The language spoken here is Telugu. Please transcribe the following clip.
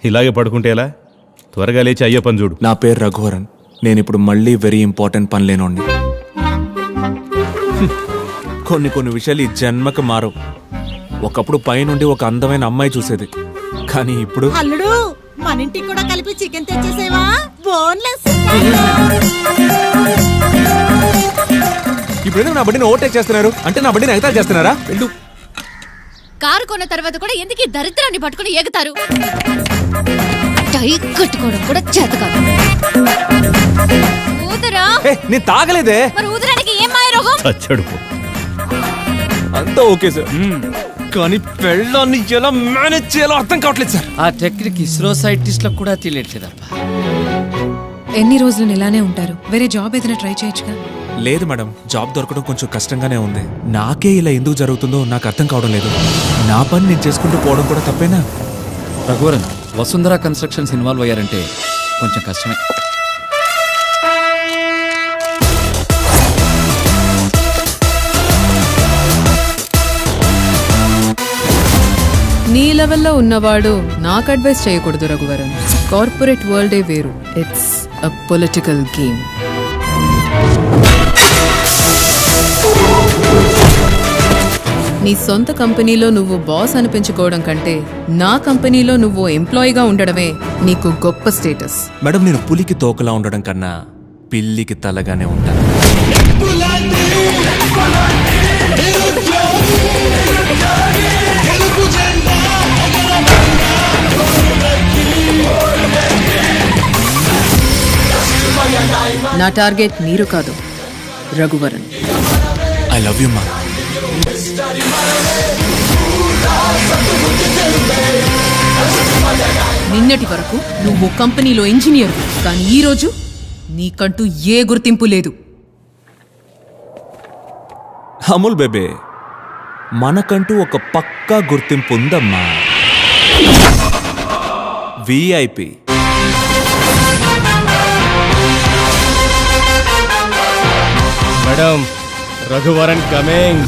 ఇలాగే పడుకుంటే ఎలా? త్వరగా లేచి అయ్యే పని చూడు. నా పేరు రఘువరన్. నేను ఇప్పుడు మళ్ళీ వెరీ ఇంపార్టెంట్ పని లేనోండి. కొన్ని విషయాలు ఈ జన్మకు మారవు. ఒకప్పుడు పైనుండి ఒక అందమైన అమ్మాయి చూసేది, కానీ ఇప్పుడు అల్లుడు మన ఇంటికి కూడా కలిపి చికెన్ తెచ్చేసేవా? బోన్లెస్. ఇప్పుడు ఎందుకు నా బండిని ఓవర్టేక్ చేస్తున్నారు? అంటే నా బండిని ఎగతాళి చేస్తున్నారా? వెళ్ళు. కారు కొన్న తర్వాత కూడా ఎందుకు ఈ దరిద్రాన్ని పట్టుకుని ఎగుతారు? టై కట్టుకోవడం కూడా చేత కాదు. ఊదరా? నేను తాగలేదే. మరి ఊదరానికి ఏం మాయ రోగం? చచ్చడు పో. అంతా ఓకే సార్, కానీ పెళ్ళాన్ని ఎలా మేనేజ్ చేయాలో అర్థం కావట్లేదు సార్. ఆ టెక్నిక్ ఇస్రో సైంటిస్ట్లకు కూడా తెలియట్లేదప్ప. ఎన్ని రోజులు ఇలానే ఉంటారు? వేరే జాబ్ ఏదైనా ట్రై చేయొచ్చుగా? లేదు మేడం, జాబ్ దొరకడం కొంచెం కష్టంగానే ఉంది. నాకే ఇలా ఎందుకు జరుగుతుందో నాకు అర్థం కావడం లేదు. నా పని నేను చేసుకుంటూ పోవడం కూడా తప్పేనా? రఘువరన్, వసుంధర కన్స్ట్రక్షన్స్ ఇన్వాల్వ్ అయ్యారంటే కొంచెం కష్టమే. నీ లెవెల్లో ఉన్నవాడు నాకు అడ్వైస్ చేయకూడదు రఘువరన్. కార్పొరేట్ వరల్డే వేరు. It's a political game. నీ సొంత కంపెనీలో నువ్వు బాస్ అనిపించుకోవడం కంటే నా కంపెనీలో నువ్వు ఎంప్లాయీగా ఉండడమే నీకు గొప్ప స్టేటస్. మేడం, నేను పులికి తోకలా ఉండడం కన్నా పిల్లికి తలగానే ఉంటాను. నా టార్గెట్ మీరు కాదు, రఘువరన్. ఐ లవ్ యూ మా. నిన్నటి వరకు నువ్వు కంపెనీలో ఇంజనీర్, కానీ ఈ రోజు నీకంటూ ఏ గుర్తింపు లేదు. అమూల్ బేబే, మనకంటూ ఒక పక్కా గుర్తింపు ఉందమ్మా. VIP. Madam, Raghuvaran coming.